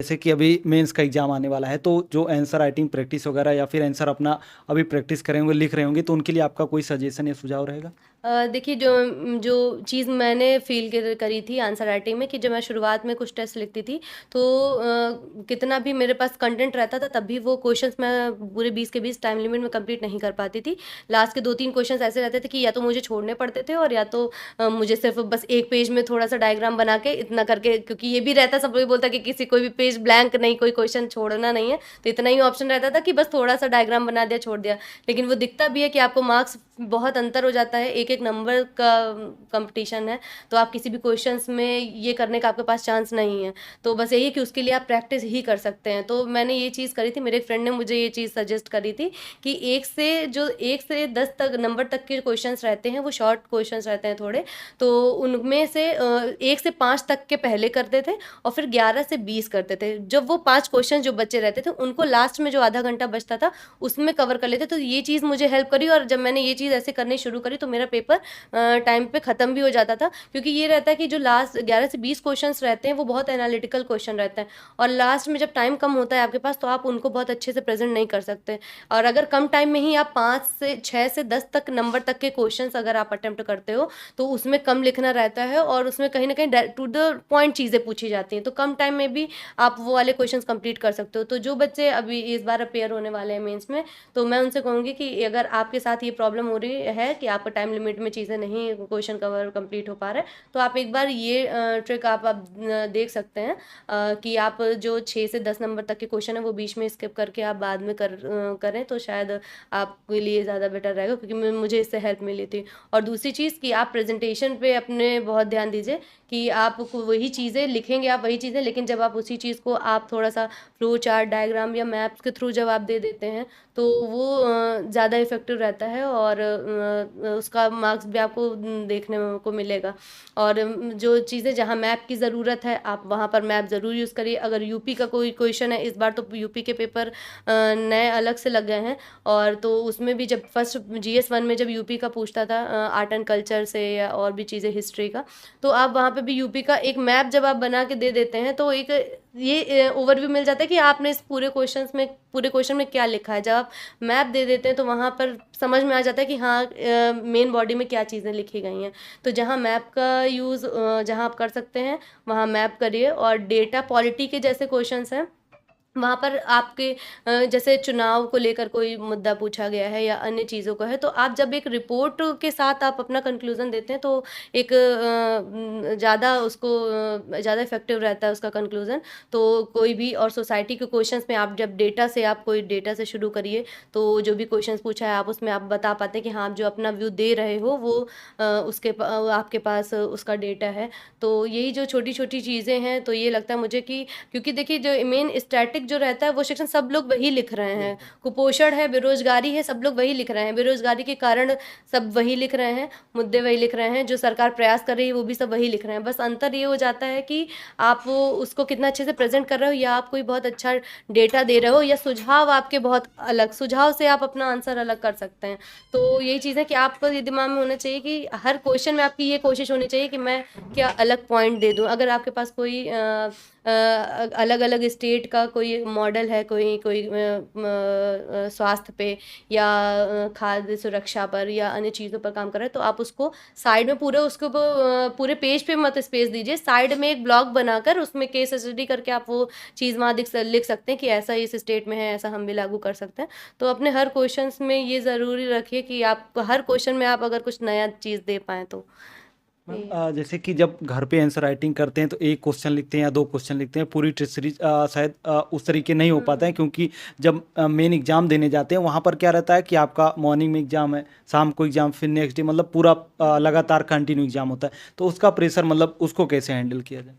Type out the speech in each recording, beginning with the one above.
जैसे कि अभी मेंस का एग्जाम आने वाला है, तो जो आंसर राइटिंग प्रैक्टिस वगैरह या फिर आंसर अपना अभी प्रैक्टिस करे होंगे, लिख रहे होंगे, तो उनके लिए आपका कोई सजेशन या सुझाव रहेगा? देखिए जो चीज़ मैंने फ़ील करी थी आंसर राइटिंग में कि जब मैं शुरुआत में कुछ टेस्ट लिखती थी तो कितना भी मेरे पास कंटेंट रहता था तब भी वो क्वेश्चंस मैं पूरे 20 के 20 टाइम लिमिट में कंप्लीट नहीं कर पाती थी। लास्ट के 2-3 क्वेश्चंस ऐसे रहते थे कि या तो मुझे छोड़ने पड़ते थे और या तो मुझे सिर्फ़ बस एक पेज में थोड़ा-सा डायग्राम बना के इतना करके, क्योंकि ये भी रहता, सब लोग बोलता है कि किसी कोई भी पेज ब्लैंक नहीं, कोई क्वेश्चन छोड़ना नहीं है, तो इतना ही ऑप्शन रहता था कि बस थोड़ा-सा डायग्राम बना दिया, छोड़ दिया। लेकिन वो दिखता भी है कि आपको मार्क्स बहुत अंतर हो जाता है, एक-एक नंबर का कॉम्पिटिशन है, तो आप किसी भी क्वेश्चंस में ये करने का आपके पास चांस नहीं है। तो बस यही है कि उसके लिए आप प्रैक्टिस ही कर सकते हैं। तो मैंने ये चीज़ करी थी, मेरे एक फ्रेंड ने मुझे ये चीज़ सजेस्ट करी थी कि 1 से 10 तक नंबर तक के क्वेश्चंस रहते हैं, वो शॉर्ट क्वेश्चंस रहते हैं थोड़े, तो उनमें से 1 से 5 तक के पहले करते थे और फिर 11 से 20 करते थे। जब वो 5 क्वेश्चन जो बचे रहते थे, उनको लास्ट में जो आधा घंटा बचता था, उसमें कवर कर लेते। तो ये चीज़ मुझे हेल्प करी और जब मैंने ये चीज़ ऐसे करनी शुरू करी तो मेरा पेपर टाइम पे ख़त्म भी हो जाता था, क्योंकि ये रहता है कि जो लास्ट 11 से 20 क्वेश्चंस रहते हैं वो बहुत एनालिटिकल क्वेश्चन रहते हैं और लास्ट में जब टाइम कम होता है आपके पास तो आप उनको बहुत अच्छे से प्रेज़ेंट नहीं कर सकते। और अगर कम टाइम में ही आप 5 से 6 से 10 तक नंबर तक के क्वेश्चंस अगर आप अटेम्प्ट करते हो, तो उसमें कम लिखना रहता है और उसमें कहीं न कहीं टू द पॉइंट चीज़ें पूछी जाती हैं, तो कम टाइम में भी आप वो वाले क्वेश्चंस कंप्लीट कर सकते हो। तो जो बच्चे अभी इस बार अपीयर होने वाले हैं मेंस में, तो मैं उनसे कहूँगी कि अगर आपके साथ ये प्रॉब्लम हो रही है कि आपका टाइम लिमिट में चीज़ें नहीं, क्वेश्चन कवर कंप्लीट हो पा रहा है, तो आप एक बार ये ट्रिक आप देख सकते हैं कि आप जो 6 से 10 नंबर तक के क्वेश्चन है वो बीच में स्किप करके आप बाद में करें, तो शायद आपके लिए ज़्यादा बेटर रहेगा, क्योंकि मुझे इससे हेल्प मिली थी। और दूसरी चीज़ कि आप प्रेजेंटेशन पे अपने बहुत ध्यान दीजिए कि आप वही चीज़ें लिखेंगे, आप वही चीज़ें, लेकिन जब आप उसी चीज़ को आप थोड़ा सा फ्लो चार्ट, डायग्राम या मैप्स के थ्रू जब आप दे देते हैं तो वो ज़्यादा इफ़ेक्टिव रहता है और उसका मार्क्स भी आपको देखने को मिलेगा। और जो चीज़ें जहाँ मैप की ज़रूरत है आप वहाँ पर मैप ज़रूर यूज़ करिए। अगर यूपी का कोई क्वेश्चन है, इस बार तो यूपी के पेपर नए अलग से लग गए हैं, और तो उसमें भी जब फर्स्ट जीएस 1 में जब यूपी का पूछता था आर्ट एंड कल्चर से या और भी चीज़ें हिस्ट्री का, तो आप वहाँ पे भी यूपी का एक मैप जब आप बना के दे देते हैं तो एक ये ओवरव्यू मिल जाता है कि आपने इस पूरे क्वेश्चन में क्या लिखा है। जब आप मैप दे देते हैं तो वहाँ पर समझ में आ जाता है कि हाँ मेन बॉडी में क्या चीज़ें लिखी गई हैं। तो जहाँ मैप का यूज़ जहाँ आप कर सकते हैं वहाँ मैप करिए। और डेटा पॉलिटी के जैसे क्वेश्चंस हैं, वहाँ पर आपके जैसे चुनाव को लेकर कोई मुद्दा पूछा गया है या अन्य चीज़ों का है, तो आप जब एक रिपोर्ट के साथ आप अपना कंक्लूज़न देते हैं तो एक ज़्यादा उसको ज़्यादा इफ़ेक्टिव रहता है उसका कंक्लूज़न। तो कोई भी और सोसाइटी के क्वेश्चंस में आप जब डेटा से, आप कोई डेटा से शुरू करिए, तो जो भी क्वेश्चंस पूछा है आप उसमें आप बता पाते हैं कि हाँ, आप जो अपना व्यू दे रहे हो वो आपके पास उसका डेटा है। तो यही जो छोटी-छोटी चीज़ें हैं, तो ये लगता है मुझे कि क्योंकि देखिए जो मेन स्टैटिक जो रहता है वो सेक्शन सब लोग वही लिख रहे हैं। बिल्कुल। कुपोषण है, बेरोज़गारी है, सब लोग वही लिख रहे हैं। बेरोज़गारी के कारण सब वही लिख रहे हैं, मुद्दे वही लिख रहे हैं, जो सरकार प्रयास कर रही है वो भी सब वही लिख रहे हैं। बस अंतर ये हो जाता है कि आप वो उसको कितना अच्छे से प्रेज़ेंट कर रहे हो, या आप कोई बहुत अच्छा डेटा दे रहे हो, या सुझाव आपके बहुत अलग, सुझाव से आप अपना आंसर अलग कर सकते हैं। तो यही चीज़ है कि आपको ये दिमाग में होना चाहिए कि हर क्वेश्चन में आपकी ये कोशिश होनी चाहिए कि मैं क्या अलग पॉइंट दे दूँ। अगर आपके पास कोई अलग-अलग स्टेट का कोई मॉडल है, कोई कोई स्वास्थ्य पे या खाद्य सुरक्षा पर या अन्य चीज़ों पर काम कर रहा है, तो आप उसको साइड में पूरे उसके पूरे पेज पे मत स्पेस दीजिए, साइड में एक ब्लॉग बनाकर उसमें केस स्टडी करके आप वो चीज़ वहाँ लिख सकते हैं कि ऐसा इस स्टेट में है, ऐसा हम भी लागू कर सकते हैं। तो अपने हर क्वेश्चंस में ये ज़रूरी रखिए कि आप हर क्वेश्चन में आप अगर कुछ नया चीज़ दे पाएँ तो। मैम, ये जैसे कि जब घर पे आंसर राइटिंग करते हैं तो एक क्वेश्चन लिखते हैं या दो क्वेश्चन लिखते हैं, पूरी सीरीज शायद उस तरीके नहीं हो पाता है, हुँ। क्योंकि जब मेन एग्जाम देने जाते हैं वहाँ पर क्या रहता है कि आपका मॉर्निंग में एग्जाम है, शाम को एग्जाम, फिर नेक्स्ट डे, मतलब पूरा लगातार कंटिन्यू एग्जाम होता है, तो उसका प्रेशर, मतलब उसको कैसे हैंडल किया जाए?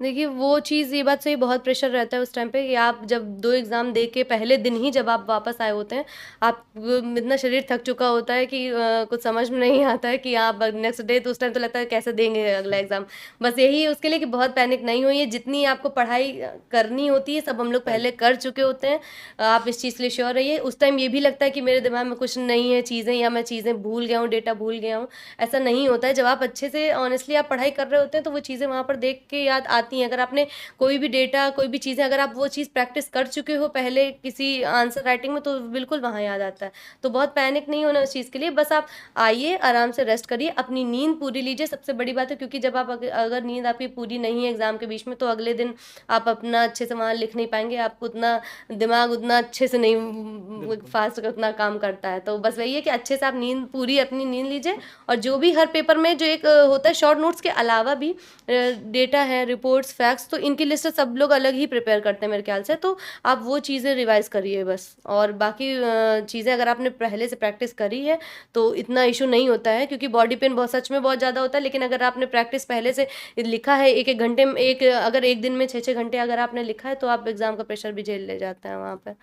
देखिए, वो चीज़, ये बात सही, बहुत प्रेशर रहता है उस टाइम पे कि आप जब 2 एग्ज़ाम दे के पहले दिन ही जब आप वापस आए होते हैं, आप इतना शरीर थक चुका होता है कि कुछ समझ में नहीं आता है कि आप नेक्स्ट डे, तो उस टाइम तो लगता है कैसे देंगे अगला एग्ज़ाम। बस यही है उसके लिए कि बहुत पैनिक नहीं होइए, जितनी आपको पढ़ाई करनी होती है सब हम लोग राइट। पहले कर चुके होते हैं। आप इस चीज़ के लिए श्योर रहिए। उस टाइम ये भी लगता है कि मेरे दिमाग में कुछ नहीं है चीज़ें, या मैं चीज़ें भूल गया हूँ, डेटा भूल गया हूँ। ऐसा नहीं होता है। जब आप अच्छे से ऑनेस्टली आप पढ़ाई कर रहे होते हैं तो वो चीज़ें वहाँ पर देख के याद आती आती हैं, अगर आपने कोई भी डेटा, कोई भी चीज़ें अगर आप वो चीज़ प्रैक्टिस कर चुके हो पहले किसी आंसर राइटिंग में, तो बिल्कुल वहाँ याद आता है। तो बहुत पैनिक नहीं होना उस चीज़ के लिए, बस आप आइए, आराम से रेस्ट करिए, अपनी नींद पूरी लीजिए, सबसे बड़ी बात है, क्योंकि जब आप अगर नींद आपकी पूरी नहीं है एग्ज़ाम के बीच में, तो अगले दिन आप अपना अच्छे से वहाँ लिख नहीं पाएँगे, आपको उतना दिमाग उतना अच्छे से नहीं बिल्कुल। फ़ास्ट उतना काम करता है। तो बस वही है कि अच्छे से आप नींद पूरी अपनी नींद लीजिए, और जो भी हर पेपर में जो एक होता है शॉर्ट नोट्स के अलावा भी डेटा है, रिपोर्ट्स, फैक्ट्स, तो इनकी लिस्ट सब लोग अलग ही प्रिपेयर करते हैं मेरे ख्याल से, तो आप वो चीज़ें रिवाइज़ करिए बस। और बाकी चीज़ें अगर आपने पहले से प्रैक्टिस करी है, तो इतना इश्यू नहीं होता है, क्योंकि बॉडी पेन बहुत सच में बहुत ज़्यादा होता है, लेकिन अगर आपने प्रैक्टिस पहले से लिखा है, 1-1 घंटे में अगर 1 दिन में 6-6 घंटे अगर आपने लिखा है, तो आप एग्ज़ाम का प्रेशर भी झेल ले जाते हैं वहाँ पे।